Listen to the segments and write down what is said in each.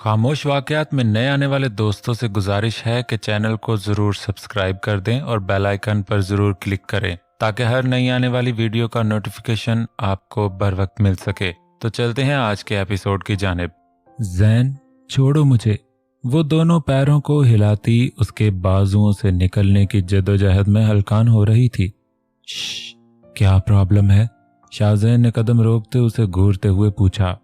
खामोश वाकयात में नए आने वाले दोस्तों से गुजारिश है कि चैनल को ज़रूर सब्सक्राइब कर दें और बेल आइकन पर ज़रूर क्लिक करें ताकि हर नई आने वाली वीडियो का नोटिफिकेशन आपको बर वक्त मिल सके। तो चलते हैं आज के एपिसोड की जानिब। जैन, छोड़ो मुझे। वो दोनों पैरों को हिलाती उसके बाजुओं से निकलने की जद्दोजहद में हलकान हो रही थी। क्या प्रॉब्लम है? शाहजैन ने कदम रोकते उसे घूरते हुए पूछा।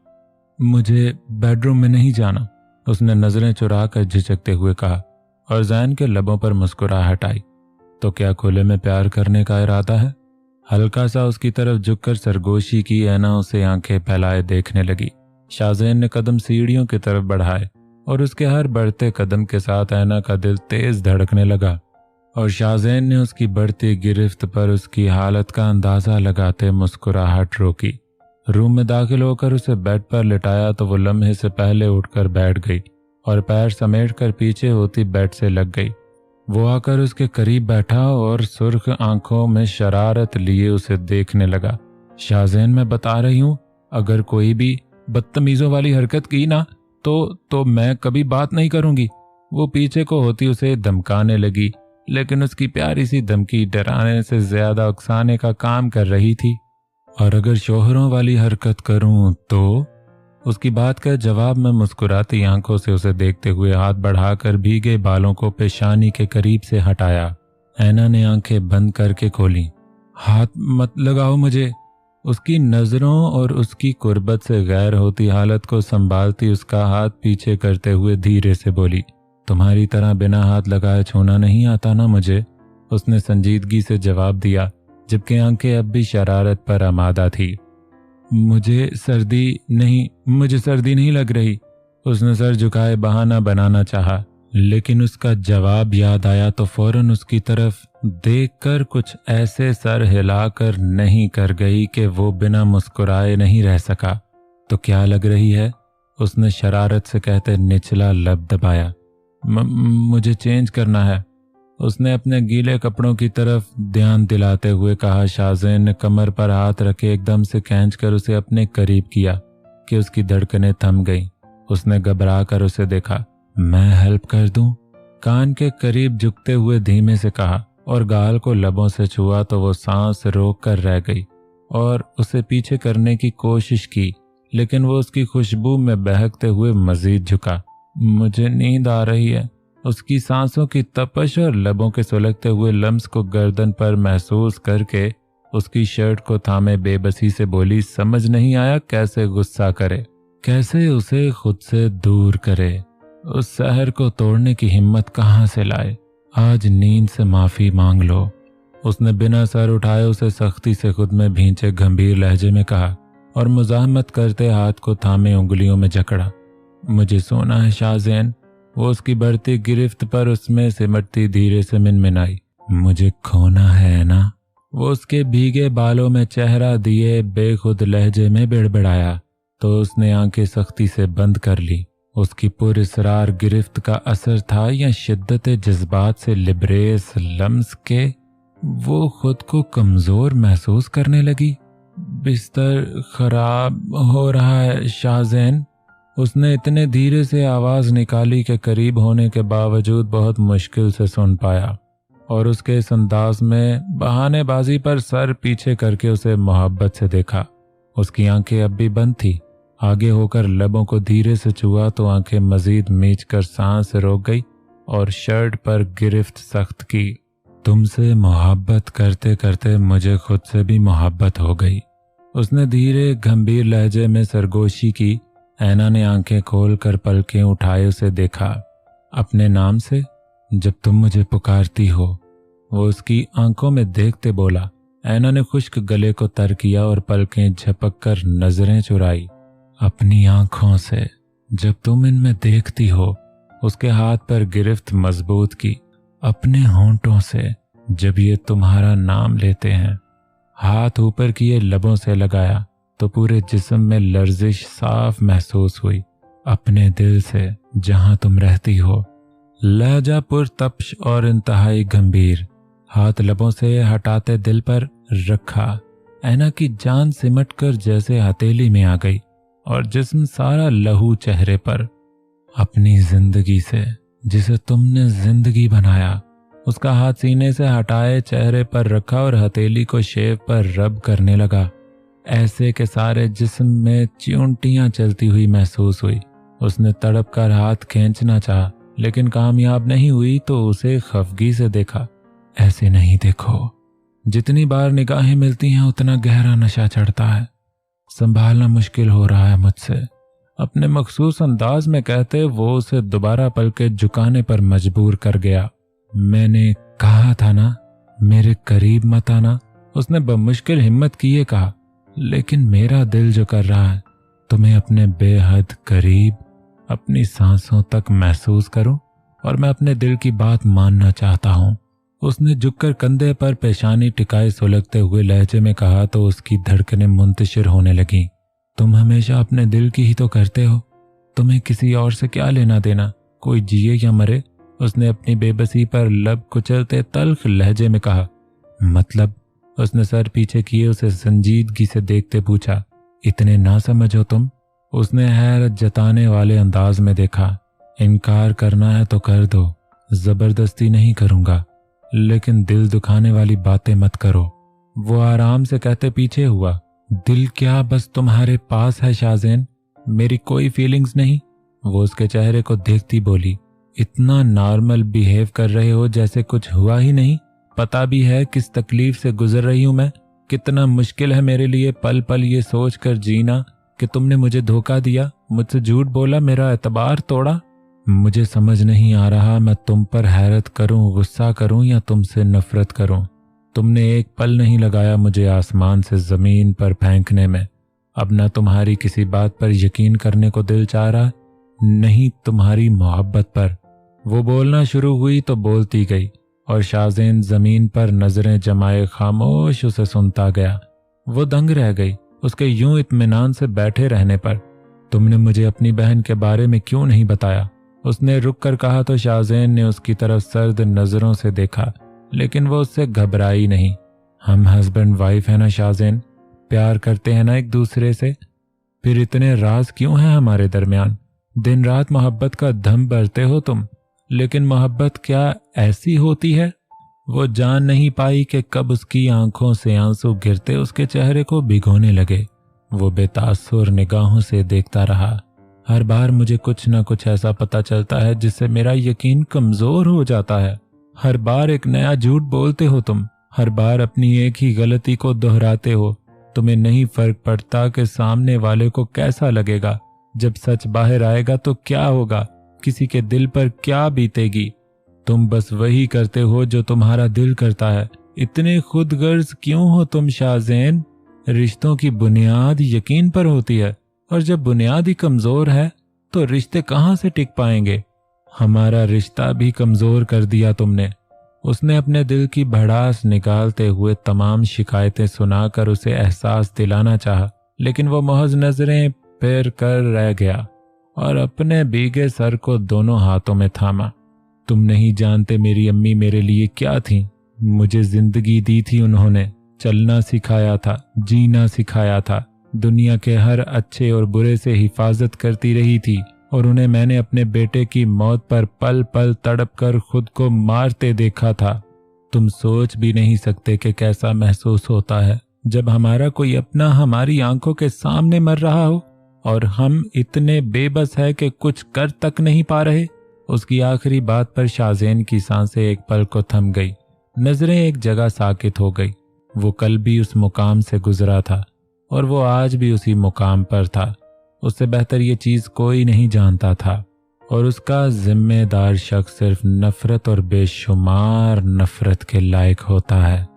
मुझे बेडरूम में नहीं जाना, उसने नजरें चुरा कर झिझकते हुए कहा और जैन के लबों पर मुस्कुराहट आई। तो क्या खुले में प्यार करने का इरादा है? हल्का सा उसकी तरफ झुककर सरगोशी की ऐना उसे आंखें फैलाए देखने लगी। शाहजैन ने कदम सीढ़ियों की तरफ बढ़ाए और उसके हर बढ़ते कदम के साथ ऐना का दिल तेज धड़कने लगा और शाहजैन ने उसकी बढ़ती गिरफ्त पर उसकी हालत का अंदाजा लगाते मुस्कुराहट रोकी। रूम में दाखिल होकर उसे बेड पर लिटाया तो वो लम्हे से पहले उठकर बैठ गई और पैर समेटकर पीछे होती बेड से लग गई। वो आकर उसके करीब बैठा और सुर्ख आंखों में शरारत लिए उसे देखने लगा। शाहजैन, मैं बता रही हूँ, अगर कोई भी बदतमीजों वाली हरकत की ना तो मैं कभी बात नहीं करूंगी। वो पीछे को होती उसे धमकाने लगी, लेकिन उसकी प्यारी सी धमकी डराने से ज्यादा उकसाने का काम कर रही थी। और अगर शोहरों वाली हरकत करूं तो? उसकी बात का जवाब में मुस्कुराती आंखों से उसे देखते हुए हाथ बढ़ाकर भीगे बालों को पेशानी के करीब से हटाया। ऐना ने आंखें बंद करके खोली। हाथ मत लगाओ मुझे। उसकी नजरों और उसकी कुर्बत से गैर होती हालत को संभालती उसका हाथ पीछे करते हुए धीरे से बोली, तुम्हारी तरह बिना हाथ लगाए छूना नहीं आता ना मुझे। उसने संजीदगी से जवाब दिया, जबकि आंखें अब भी शरारत पर आमादा थी। मुझे सर्दी नहीं लग रही। उसने सर झुकाए बहाना बनाना चाहा, लेकिन उसका जवाब याद आया तो फौरन उसकी तरफ देखकर कुछ ऐसे सर हिलाकर नहीं कर गई कि वो बिना मुस्कुराए नहीं रह सका। तो क्या लग रही है? उसने शरारत से कहते निचला लब दबाया। मुझे चेंज करना है, उसने अपने गीले कपड़ों की तरफ ध्यान दिलाते हुए कहा। शाहजैन ने कमर पर हाथ रखे एकदम से खींचकर उसे अपने करीब किया कि उसकी धड़कनें थम गईं। उसने घबरा कर उसे देखा। मैं हेल्प कर दूं? कान के करीब झुकते हुए धीमे से कहा और गाल को लबों से छुआ तो वो सांस रोक कर रह गई और उसे पीछे करने की कोशिश की, लेकिन वो उसकी खुशबू में बहकते हुए मजीद झुका। मुझे नींद आ रही है। उसकी सांसों की तपश और लबों के सुलगते हुए लम्स को गर्दन पर महसूस करके उसकी शर्ट को थामे बेबसी से बोली, समझ नहीं आया कैसे गुस्सा करे, कैसे उसे खुद से दूर करे। उस सहर को तोड़ने की हिम्मत कहाँ से लाए? आज नींद से माफी मांग लो। उसने बिना सर उठाए उसे सख्ती से खुद में भींचे गंभीर लहजे में कहा और मुजाहमत करते हाथ को थामे उंगलियों में जकड़ा। मुझे सोना है शाहजैन। वो उसकी बढ़ती गिरफ्त पर उसमें सिमटती धीरे से मिनमिनाई। मुझे खोना है ना? वो उसके भीगे बालों में चेहरा दिए बेखुद लहजे में बिड़बिड़ाया तो उसने आंखें सख्ती से बंद कर ली। उसकी पुरस्रार गिरफ्त का असर था या शिद्दत जज्बात से लिबरेस लम्स के वो खुद को कमजोर महसूस करने लगी। बिस्तर खराब हो रहा है शाहजैन। उसने इतने धीरे से आवाज निकाली कि करीब होने के बावजूद बहुत मुश्किल से सुन पाया और उसके इस अंदाज में बहानेबाजी पर सर पीछे करके उसे मोहब्बत से देखा। उसकी आंखें अब भी बंद थी। आगे होकर लबों को धीरे से छुआ तो आंखें मजीद मीच कर सांस रोक गई और शर्ट पर गिरफ्त सख्त की। तुमसे मोहब्बत करते करते मुझे खुद से भी मोहब्बत हो गई। उसने धीरे गंभीर लहजे में सरगोशी की। ऐना ने आंखें खोलकर पलकें उठाए उसे देखा। अपने नाम से? जब तुम मुझे पुकारती हो, वो उसकी आंखों में देखते बोला। ऐना ने खुश्क गले को तर किया और पलकें झपक कर नजरें चुराई। अपनी आंखों से जब तुम इनमें देखती हो। उसके हाथ पर गिरफ्त मजबूत की। अपने होंठों से जब ये तुम्हारा नाम लेते हैं। हाथ ऊपर किए लबों से लगाया तो पूरे जिस्म में लर्जिश साफ महसूस हुई। अपने दिल से जहां तुम रहती हो। लहजा पुरतप्श और इंतहाई गंभीर। हाथ लबों से हटाते दिल पर रखा। ऐना की जान सिमट कर जैसे हथेली में आ गई और जिस्म सारा लहू चेहरे पर। अपनी जिंदगी से, जिसे तुमने जिंदगी बनाया। उसका हाथ सीने से हटाए चेहरे पर रखा और हथेली को शेव पर रब करने लगा। ऐसे के सारे जिस्म में च्यूंटियां चलती हुई महसूस हुई। उसने तड़प कर हाथ खींचना चाहा, लेकिन कामयाब नहीं हुई तो उसे खफगी से देखा। ऐसे नहीं देखो। जितनी बार निगाहें मिलती हैं उतना गहरा नशा चढ़ता है। संभालना मुश्किल हो रहा है मुझसे। अपने मखसूस अंदाज में कहते वो उसे दोबारा पलके झुकाने पर मजबूर कर गया। मैंने कहा था ना, मेरे करीब मत आना। उसने बमुश्किल हिम्मत किए कहा, लेकिन मेरा दिल जो कर रहा है तुम्हें अपने बेहद करीब, अपनी सांसों तक महसूस करूं और मैं अपने दिल की बात मानना चाहता हूं। उसने झुककर कंधे पर पेशानी टिकाए सुलगते हुए लहजे में कहा तो उसकी धड़कनें मुंतशिर होने लगीं। तुम हमेशा अपने दिल की ही तो करते हो, तुम्हें किसी और से क्या लेना देना, कोई जिए या मरे। उसने अपनी बेबसी पर लब कुचलते तल्ख लहजे में कहा। मतलब? उसने सर पीछे किए उसे संजीदगी से देखते पूछा। इतने ना समझो तुम? उसने हैरत जताने वाले अंदाज में देखा। इनकार करना है तो कर दो, जबरदस्ती नहीं करूंगा, लेकिन दिल दुखाने वाली बातें मत करो। वो आराम से कहते पीछे हुआ। दिल क्या बस तुम्हारे पास है शाज़ेन, मेरी कोई फीलिंग्स नहीं। वो उसके चेहरे को देखती बोली। इतना नॉर्मल बिहेव कर रहे हो जैसे कुछ हुआ ही नहीं। पता भी है किस तकलीफ से गुजर रही हूं मैं। कितना मुश्किल है मेरे लिए पल पल ये सोच कर जीना कि तुमने मुझे धोखा दिया, मुझसे झूठ बोला, मेरा एतबार तोड़ा। मुझे समझ नहीं आ रहा मैं तुम पर हैरत करूं, गुस्सा करूं या तुमसे नफरत करूं। तुमने एक पल नहीं लगाया मुझे आसमान से जमीन पर फेंकने में। अब न तुम्हारी किसी बात पर यकीन करने को दिल चाह रहा, नहीं तुम्हारी मोहब्बत पर। वो बोलना शुरू हुई तो बोलती गई और शाज़ेन जमीन पर नजरें जमाए खामोश उसे सुनता गया। वो दंग रह गई उसके यूं इत्मीनान से बैठे रहने पर। तुमने मुझे अपनी बहन के बारे में क्यों नहीं बताया? उसने रुक कर कहा तो शाज़ेन ने उसकी तरफ सर्द नजरों से देखा, लेकिन वो उससे घबराई नहीं। हम हस्बैंड वाइफ है ना शाज़ेन, प्यार करते हैं ना एक दूसरे से, फिर इतने राज क्यों हैं हमारे दरमियान? दिन रात मोहब्बत का दम भरते हो तुम, लेकिन मोहब्बत क्या ऐसी होती है? वो जान नहीं पाई कि कब उसकी आंखों से आंसू गिरते उसके चेहरे को भिगोने लगे। वो बेतासुर निगाहों से देखता रहा। हर बार मुझे कुछ न कुछ ऐसा पता चलता है जिससे मेरा यकीन कमजोर हो जाता है। हर बार एक नया झूठ बोलते हो तुम, हर बार अपनी एक ही गलती को दोहराते हो। तुम्हें नहीं फर्क पड़ता कि सामने वाले को कैसा लगेगा। जब सच बाहर आएगा तो क्या होगा, किसी के दिल पर क्या बीतेगी। तुम बस वही करते हो जो तुम्हारा दिल करता है। इतने खुदगर्ज क्यों हो तुम शाज़ेन? रिश्तों की बुनियाद यकीन पर होती है, और जब बुनियाद ही कमजोर है तो रिश्ते कहां से टिक पाएंगे? हमारा रिश्ता भी कमजोर कर दिया तुमने। उसने अपने दिल की भड़ास निकालते हुए तमाम शिकायतें सुनाकर उसे एहसास दिलाना चाहा, लेकिन वो महज नजरें फेर कर रह गया और अपने भीगे सर को दोनों हाथों में थामा। तुम नहीं जानते मेरी अम्मी मेरे लिए क्या थी। मुझे जिंदगी दी थी उन्होंने, चलना सिखाया था, जीना सिखाया था, दुनिया के हर अच्छे और बुरे से हिफाजत करती रही थी, और उन्हें मैंने अपने बेटे की मौत पर पल पल तड़प कर खुद को मारते देखा था। तुम सोच भी नहीं सकते कि कैसा महसूस होता है जब हमारा कोई अपना हमारी आंखों के सामने मर रहा हो और हम इतने बेबस है कि कुछ कर तक नहीं पा रहे। उसकी आखिरी बात पर शाज़ेन की सांसें एक पल को थम गई, नजरें एक जगह साकित हो गई। वो कल भी उस मुकाम से गुजरा था और वो आज भी उसी मुकाम पर था। उससे बेहतर ये चीज कोई नहीं जानता था, और उसका जिम्मेदार शख्स सिर्फ नफरत और बेशुमार नफरत के लायक होता है।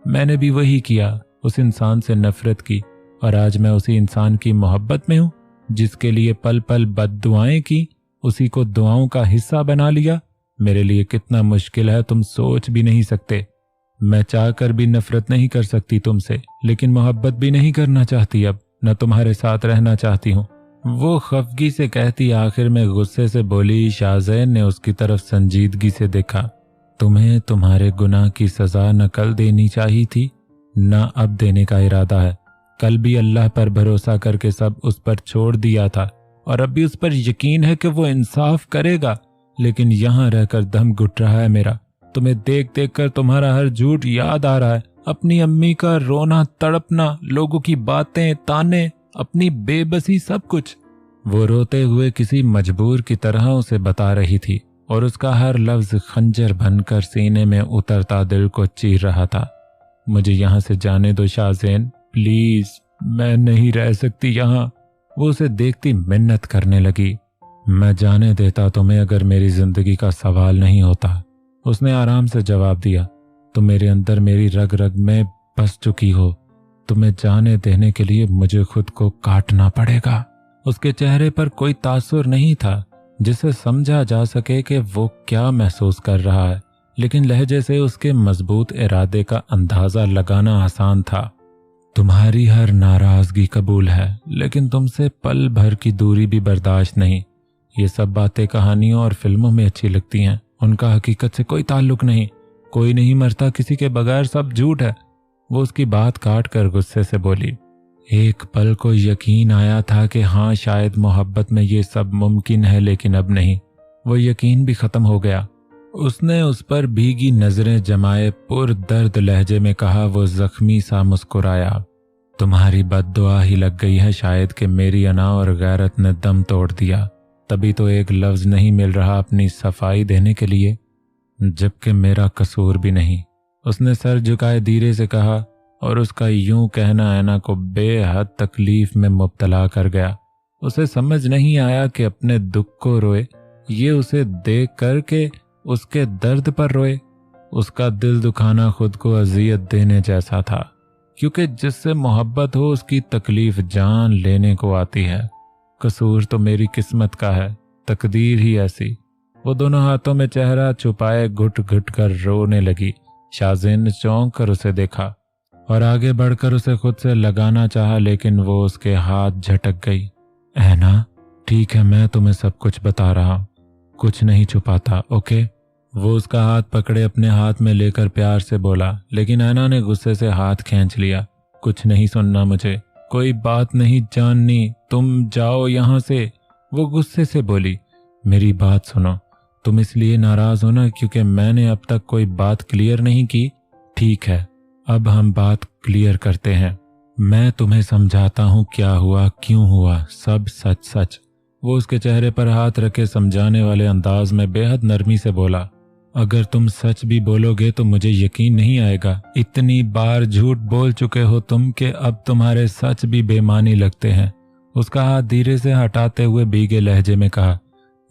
मैंने भी वही किया, उस इंसान से नफरत की, और आज मैं उसी इंसान की मोहब्बत में हूँ जिसके लिए पल पल बद्दुआएं की, उसी को दुआओं का हिस्सा बना लिया। मेरे लिए कितना मुश्किल है तुम सोच भी नहीं सकते। मैं चाहकर भी नफरत नहीं कर सकती तुमसे, लेकिन मोहब्बत भी नहीं करना चाहती, अब न तुम्हारे साथ रहना चाहती हूँ। वो खफगी से कहती आखिर में गुस्से से बोली। शाज़ेन ने उसकी तरफ संजीदगी से देखा। तुम्हें तुम्हारे गुनाह की सजा न कल देनी चाहिए थी, न अब देने का इरादा है। कल भी अल्लाह पर भरोसा करके सब उस पर छोड़ दिया था, और अब भी उस पर यकीन है कि वो इंसाफ करेगा, लेकिन यहाँ रहकर दम घुट रहा है मेरा। तुम्हें देख देख कर तुम्हारा हर झूठ याद आ रहा है, अपनी अम्मी का रोना तड़पना, लोगों की बातें ताने, अपनी बेबसी, सब कुछ। वो रोते हुए किसी मजबूर की तरह उसे बता रही थी और उसका हर लफ्ज खंजर बनकर सीने में उतरता दिल को चीर रहा था। मुझे यहाँ से जाने दो शाहज़ैन, प्लीज, मैं नहीं रह सकती यहाँ। वो उसे देखती मिन्नत करने लगी। मैं जाने देता तुम्हें अगर मेरी जिंदगी का सवाल नहीं होता, उसने आराम से जवाब दिया। तुम मेरे अंदर मेरी रग रग में बस चुकी हो। तुम्हें जाने देने के लिए मुझे खुद को काटना पड़ेगा। उसके चेहरे पर कोई तासुर नहीं था जिसे समझा जा सके कि वो क्या महसूस कर रहा है, लेकिन लहजे से उसके मजबूत इरादे का अंदाजा लगाना आसान था। तुम्हारी हर नाराजगी कबूल है, लेकिन तुमसे पल भर की दूरी भी बर्दाश्त नहीं। ये सब बातें कहानियों और फिल्मों में अच्छी लगती हैं, उनका हकीकत से कोई ताल्लुक नहीं। कोई नहीं मरता किसी के बगैर, सब झूठ है। वो उसकी बात काट कर गुस्से से बोली। एक पल को यकीन आया था कि हाँ, शायद मोहब्बत में ये सब मुमकिन है, लेकिन अब नहीं। वो यकीन भी खत्म हो गया। उसने उस पर भीगी नजरें जमाए पुरदर्द लहजे में कहा। वो जख्मी सा मुस्कुराया। तुम्हारी बद्दुआ ही लग गई है शायद कि मेरी अना और गैरत ने दम तोड़ दिया, तभी तो एक लफ्ज नहीं मिल रहा अपनी सफाई देने के लिए, जबकि मेरा कसूर भी नहीं। उसने सर झुकाए धीरे से कहा और उसका यूं कहना ऐना को बेहद तकलीफ में मुब्तला कर गया। उसे समझ नहीं आया कि अपने दुख को रोए, ये उसे देख कर के उसके दर्द पर रोए। उसका दिल दुखाना खुद को अजियत देने जैसा था, क्योंकि जिससे मोहब्बत हो उसकी तकलीफ जान लेने को आती है। कसूर तो मेरी किस्मत का है, तकदीर ही ऐसी। वो दोनों हाथों में चेहरा छुपाए घुट घुट कर रोने लगी। शाहज़ैन ने चौंक कर उसे देखा और आगे बढ़कर उसे खुद से लगाना चाहा, लेकिन वो उसके हाथ झटक गई। ऐना, ठीक है, मैं तुम्हें सब कुछ बता रहा हूं, कुछ नहीं छुपाता, ओके? वो उसका हाथ पकड़े अपने हाथ में लेकर प्यार से बोला, लेकिन ऐना ने गुस्से से हाथ खींच लिया। कुछ नहीं सुनना मुझे, कोई बात नहीं जाननी, तुम जाओ यहाँ से। वो गुस्से से बोली। मेरी बात सुनो, तुम इसलिए नाराज हो ना क्योंकि मैंने अब तक कोई बात क्लियर नहीं की? ठीक है, अब हम बात क्लियर करते हैं। मैं तुम्हें समझाता हूँ क्या हुआ, क्यों हुआ, सब सच सच। वो उसके चेहरे पर हाथ रखे समझाने वाले अंदाज में बेहद नरमी से बोला। अगर तुम सच भी बोलोगे तो मुझे यकीन नहीं आएगा। इतनी बार झूठ बोल चुके हो तुम कि अब तुम्हारे सच भी बेमानी लगते हैं। उसका हाथ धीरे से हटाते हुए भीगे लहजे में कहा,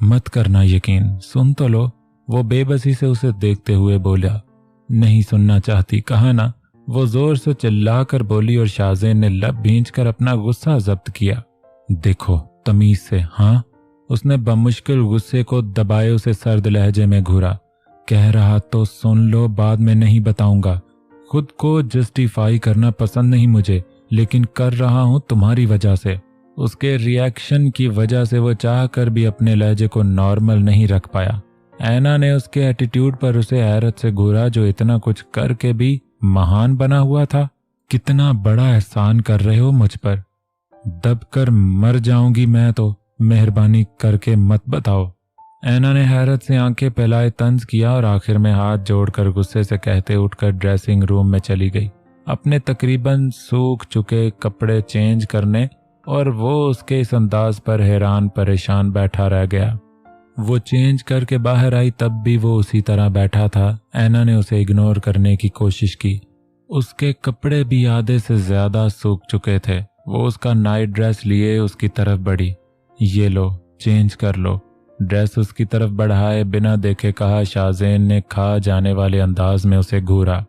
मत करना यकीन, सुन तो लो। वो बेबसी से उसे देखते हुए बोला। नहीं सुनना चाहती, कहा ना। वो जोर से चिल्लाकर बोली और शाहज़ैन ने लब भींचकर अपना गुस्सा जब्त किया। देखो तमीज से, हाँ? उसने बमुश्किल गुस्से को दबाए उसे सर्द लहजे में घूरा। कह रहा तो सुन लो, बाद में नहीं बताऊंगा। खुद को जस्टिफाई करना पसंद नहीं मुझे, लेकिन कर रहा हूं तुम्हारी वजह से। उसके रिएक्शन की वजह से वो चाह कर भी अपने लहजे को नॉर्मल नहीं रख पाया। ऐना ने उसके एटीट्यूड पर उसे हैरत से घूरा, जो इतना कुछ करके भी महान बना हुआ था। कितना बड़ा एहसान कर रहे हो मुझ पर, दब कर मर जाऊंगी मैं तो, मेहरबानी करके मत बताओ। ऐना ने हैरत से आंखें फैलाए तंज किया और आखिर में हाथ जोड़कर गुस्से से कहते उठकर ड्रेसिंग रूम में चली गई, अपने तकरीबन सूख चुके कपड़े चेंज करने। और वो उसके इस अंदाज पर हैरान परेशान बैठा रह गया। वो चेंज करके बाहर आई तब भी वो उसी तरह बैठा था। ऐना ने उसे इग्नोर करने की कोशिश की। उसके कपड़े भी आधे से ज्यादा सूख चुके थे। वो उसका नाइट ड्रेस लिए उसकी तरफ बढ़ी। ये लो, चेंज कर लो। ड्रेस उसकी तरफ बढ़ाए बिना देखे कहा। शाहज़ैन ने खा जाने वाले अंदाज में उसे घूरा,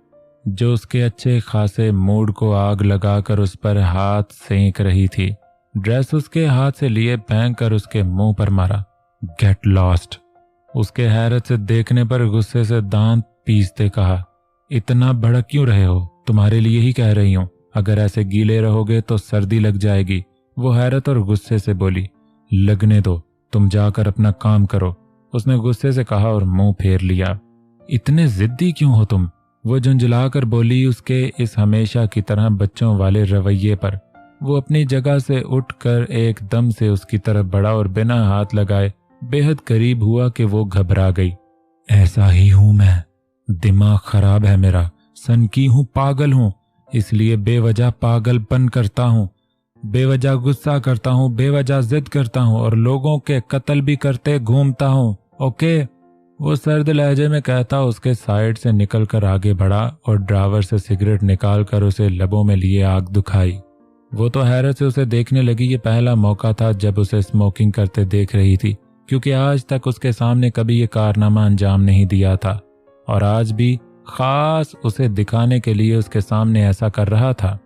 जो उसके अच्छे खासे मूड को आग लगाकर उस पर हाथ सेंक रही थी। ड्रेस उसके हाथ से लिए फेंक कर उसके मुंह पर मारा। Get lost. उसके हैरत से देखने पर गुस्से से दांत पीसते कहा, इतना भड़क क्यों रहे हो? तुम्हारे लिए ही कह रही हूं, अगर ऐसे गीले रहोगे तो सर्दी लग जाएगी। वो हैरत और गुस्से से बोली। लगने दो, तुम जाकर अपना काम करो, उसने गुस्से से कहा और मुंह फेर लिया। इतने जिद्दी क्यों हो तुम? वो झुंझलाकर बोली उसके इस हमेशा की तरह बच्चों वाले रवैये पर। वो अपनी जगह से उठकर एकदम से उसकी तरफ बढ़ा और बिना हाथ लगाए बेहद करीब हुआ कि वो घबरा गई। ऐसा ही हूं मैं, दिमाग खराब है मेरा, सनकी हूं, पागल हूं, इसलिए बेवजह पागलपन करता हूं, बेवजह गुस्सा करता हूं, बेवजह जिद करता हूं और लोगों के कत्ल भी करते घूमता हूं। ओके, वो सर्द लहजे में कहता उसके साइड से निकलकर आगे बढ़ा और ड्रावर से सिगरेट निकालकर उसे लबों में लिए आग दुखाई। वो तो हैरत से उसे देखने लगी। ये पहला मौका था जब उसे स्मोकिंग करते देख रही थी, क्योंकि आज तक उसके सामने कभी ये कारनामा अंजाम नहीं दिया था और आज भी खास उसे दिखाने के लिए उसके सामने ऐसा कर रहा था।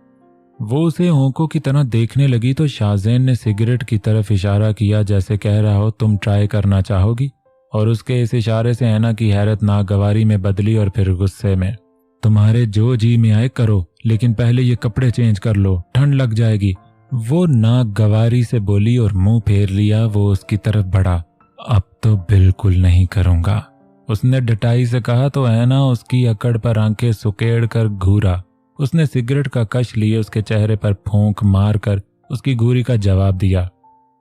वो उसे होंकों की तरह देखने लगी तो शाहज़ैन ने सिगरेट की तरफ इशारा किया जैसे कह रहा हो तुम ट्राई करना चाहोगी, और उसके इस इशारे से ऐना की हैरत नागवारी में बदली और फिर गुस्से में। तुम्हारे जो जी में आए करो, लेकिन पहले ये कपड़े चेंज कर लो, ठंड लग जाएगी, वो नागवारी से बोली और मुंह फेर लिया। वो उसकी तरफ बढ़ा। अब तो बिल्कुल नहीं करूंगा, उसने डटाई से कहा तो ऐना उसकी अकड़ पर आंखें सुकेड़ कर घूरा। उसने सिगरेट का कश लिए उसके चेहरे पर फूंक मारकर उसकी घूरी का जवाब दिया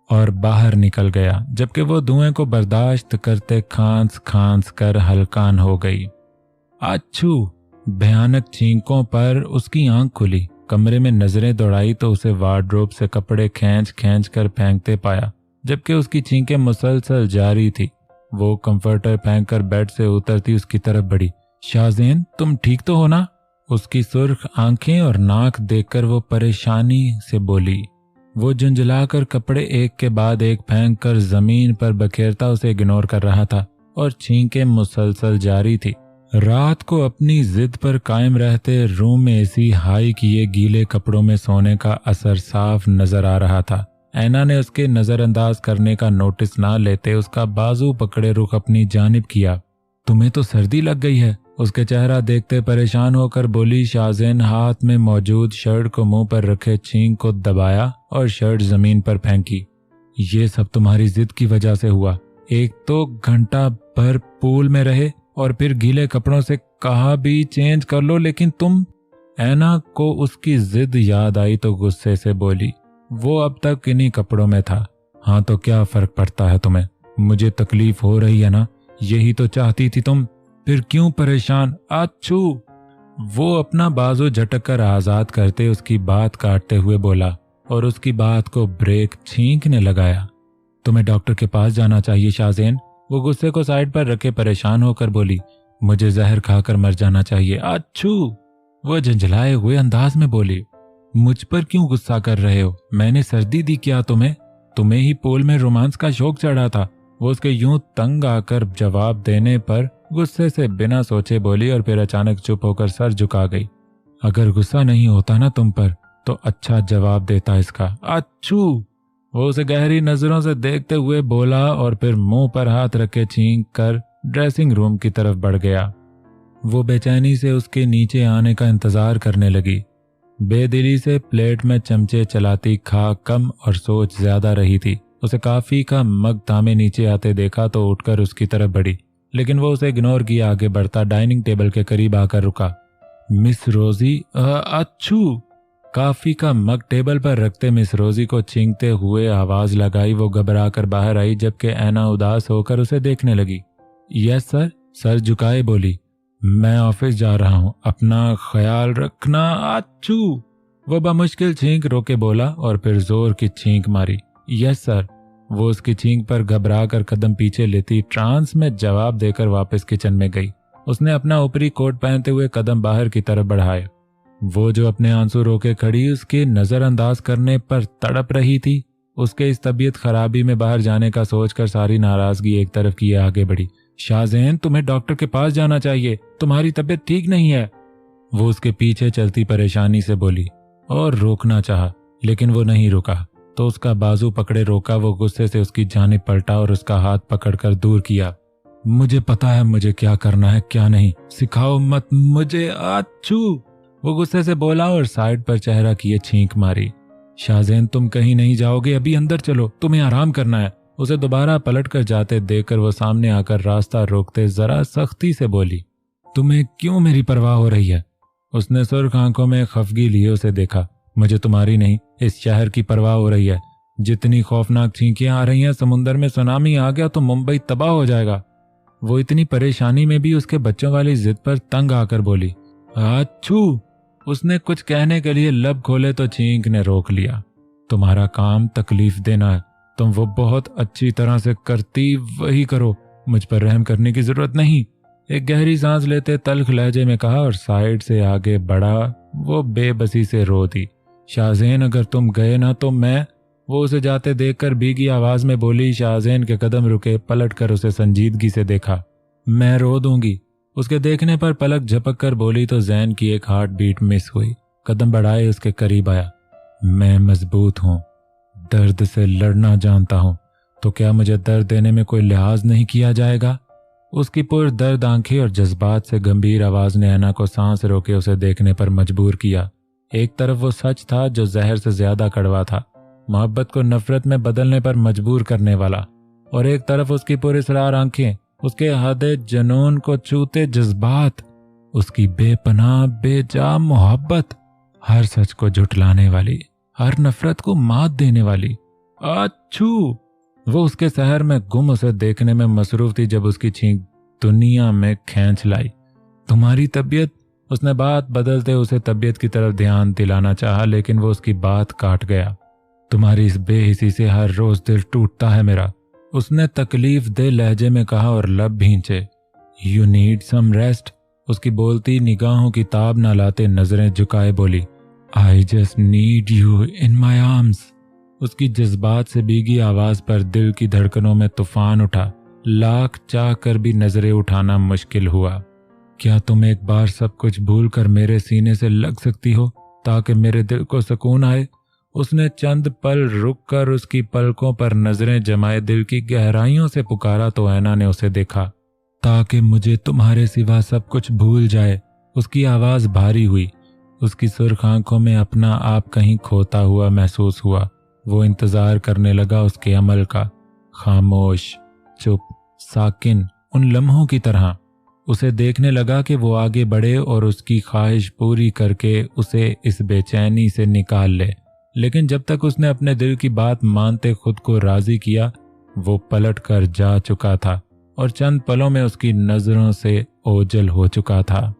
और बाहर निकल गया, जबकि वो धुएं को बर्दाश्त करते खांस खांस कर हलकान हो गई। अच्छू, भयानक छींकों पर उसकी आंख खुली। कमरे में नजरें दौड़ाई तो उसे वार्डरोब से कपड़े खींच खींच कर फेंकते पाया, जबकि उसकी छींकें मुसलसल जारी थी। वो कंफर्टर फेंक कर बेड से उतरती उसकी तरफ बढ़ी। शाहज़ैन, तुम ठीक तो हो ना? उसकी सुर्ख आंखें और नाक देखकर वो परेशानी से बोली। वो झुंझलाकर कपड़े एक के बाद एक फेंक कर जमीन पर बखेरता उसे इग्नोर कर रहा था और छींकें मुसलसल जारी थी। रात को अपनी जिद पर कायम रहते रूम में एसी हाई किए गीले कपड़ों में सोने का असर साफ नजर आ रहा था। ऐना ने उसके नजरअंदाज करने का नोटिस ना लेते उसका बाजू पकड़े रुख अपनी जानिब किया। तुम्हें तो सर्दी लग गई है, उसके चेहरा देखते परेशान होकर बोली। शाहज़ैन हाथ में मौजूद शर्ट को मुंह पर रखे छींक को दबाया और शर्ट जमीन पर फेंकी। ये सब तुम्हारी जिद की वजह से हुआ। एक तो घंटा भर पूल में रहे और फिर गीले कपड़ों से कहा भी चेंज कर लो, लेकिन तुम। ऐना को उसकी जिद याद आई तो गुस्से से बोली। वो अब तक इन्हीं कपड़ों में था। हाँ तो क्या फर्क पड़ता है तुम्हें? मुझे तकलीफ हो रही है ना, यही तो चाहती थी तुम, फिर क्यों परेशान? अच्छू, वो अपना बाजू झटक कर आजाद करते उसकी बात काटते हुए बोला और उसकी बात को ब्रेक छींकने लगाया। तुम्हें डॉक्टर के पास जाना चाहिए शाहज़ैन। वो गुस्से को साइड पर रखे परेशान होकर बोली। मुझे जहर खाकर मर जाना चाहिए। अच्छू, वो झंझलाए हुए अंदाज में बोली। मुझ पर क्यों गुस्सा कर रहे हो? मैंने सर्दी दी क्या तुम्हें? तुम्हें ही पोल में रोमांस का शौक चढ़ा था। वो उसके यूं तंग आकर जवाब देने पर गुस्से से बिना सोचे बोली और फिर अचानक चुप होकर सर झुका गई। अगर गुस्सा नहीं होता ना तुम पर तो अच्छा जवाब देता इसका। अच्छू, वो उसे गहरी नजरों से देखते हुए बोला और फिर मुंह पर हाथ रखे छींक कर ड्रेसिंग रूम की तरफ बढ़ गया। वो बेचैनी से उसके नीचे आने का इंतजार करने लगी। बेदिली से प्लेट में चमचे चलाती खा कम और सोच ज्यादा रही थी। उसे काफी का मग तामे नीचे आते देखा तो उठकर उसकी तरफ बढ़ी, लेकिन वो उसे इग्नोर किया आगे बढ़ता डाइनिंग टेबल के करीब आकर रुका। Miss Rosie. अच्छू, काफी का मग टेबल पर रखते मिस रोजी को छींकते हुए आवाज लगाई। वो घबरा कर बाहर आई, जबकि ऐना उदास होकर उसे देखने लगी। यस सर, सर झुकाए बोली। मैं ऑफिस जा रहा हूँ, अपना ख्याल रखना। अच्छू, वो बमुश्किल छींक रोके बोला और फिर जोर की छींक मारी। Yes sir. वो उसकी छींक पर घबरा कर कदम पीछे लेती ट्रांस में जवाब देकर वापस किचन में गई। उसने अपना ऊपरी कोट पहनते हुए कदम बाहर की तरफ बढ़ाए। वो जो अपने आंसू रोके खड़ी उसके नजरअंदाज करने पर तड़प रही थी, उसके इस तबीयत खराबी में बाहर जाने का सोचकर सारी नाराजगी एक तरफ किए आगे बढ़ी। शाहज़ैन, तुम्हें डॉक्टर के पास जाना चाहिए, तुम्हारी तबीयत ठीक नहीं है। वो उसके पीछे चलती परेशानी से बोली और रोकना चाहा, लेकिन वो नहीं रुका तो उसका बाजू पकड़े रोका। वो गुस्से से उसकी जानिब पलटा और उसका हाथ पकड़कर दूर किया। मुझे पता है मुझे क्या करना है क्या नहीं, सिखाओ मत मुझे। अच्छू, वो गुस्से से बोला और साइड पर चेहरा किए छींक मारी। शाहज़ैन, तुम कहीं नहीं जाओगे, अभी अंदर चलो, तुम्हें आराम करना है। उसे दोबारा पलट कर जाते देखकर वो सामने आकर रास्ता रोकते जरा सख्ती से बोली। तुम्हें क्यों मेरी परवाह हो रही है? उसने सुर्ख आंखों में खफगी लिए उसे देखा। मुझे तुम्हारी नहीं, इस शहर की परवाह हो रही है। जितनी खौफनाक चींकियां आ रही हैं, समुंदर में सुनामी आ गया तो मुंबई तबाह हो जाएगा। वो इतनी परेशानी में भी उसके बच्चों वाली जिद पर तंग आकर बोली। अच्छू। उसने कुछ कहने के लिए लब खोले तो चींक ने रोक लिया। तुम्हारा काम तकलीफ देना है, तुम वो बहुत अच्छी तरह से करती, वही करो, मुझ पर रहम करने की जरूरत नहीं। एक गहरी सांस लेते तल्ख लहजे में कहा और साइड से आगे बढ़ा। वो बेबसी से रो दी। शाहजेन, अगर तुम गए ना तो मैं। वो उसे जाते देखकर भीगी आवाज में बोली। शाहजेन के कदम रुके, पलट कर उसे संजीदगी से देखा। मैं रो दूंगी। उसके देखने पर पलक झपक कर बोली तो जैन की एक हार्ट बीट मिस हुई। कदम बढ़ाए उसके करीब आया। मैं मजबूत हूं, दर्द से लड़ना जानता हूं, तो क्या मुझे दर्द देने में कोई लिहाज नहीं किया जाएगा? उसकी पुरदर्द आंखें और जज्बात से गंभीर आवाज ने ऐना को सांस रोके उसे देखने पर मजबूर किया। एक तरफ वो सच था जो जहर से ज्यादा कड़वा था, मोहब्बत को नफरत में बदलने पर मजबूर करने वाला, और एक तरफ उसकी पुरस्रार आंखें, उसके हदे जुनून को छूते जज्बात, उसकी बेपनाह बेजा मोहब्बत, हर सच को झुठलाने वाली, हर नफरत को मात देने वाली। अच्छू। वो उसके शहर में गुम उसे देखने में मसरूफ थी जब उसकी छींक दुनिया में खींच लाई। तुम्हारी तबीयत। उसने बात बदलते उसे तबीयत की तरफ ध्यान दिलाना चाहा, लेकिन वो उसकी बात काट गया। तुम्हारी इस बेहिसी से हर रोज दिल टूटता है मेरा, उसने तकलीफ दे लहजे में कहा और लब भींचे। You need some rest. उसकी बोलती निगाहों की ताब न लाते नजरें झुकाए बोली। I just need you in my arms. उसकी जज्बात से भीगी आवाज पर दिल की धड़कनों में तूफान उठा। लाख चाह कर भी नजरें उठाना मुश्किल हुआ। क्या तुम एक बार सब कुछ भूल कर मेरे सीने से लग सकती हो ताकि मेरे दिल को सुकून आए? उसने चंद पल रुक कर उसकी पलकों पर नजरें जमाए दिल की गहराइयों से पुकारा तो ऐना ने उसे देखा। ताकि मुझे तुम्हारे सिवा सब कुछ भूल जाए। उसकी आवाज भारी हुई। उसकी सुर्ख आंखों में अपना आप कहीं खोता हुआ महसूस हुआ। वो इंतजार करने लगा उसके अमल का, खामोश, चुप, साकिन, उन लम्हों की तरह। उसे देखने लगा कि वो आगे बढ़े और उसकी ख्वाहिश पूरी करके उसे इस बेचैनी से निकाल ले। लेकिन जब तक उसने अपने दिल की बात मानते खुद को राजी किया, वो पलट कर जा चुका था और चंद पलों में उसकी नजरों से ओझल हो चुका था।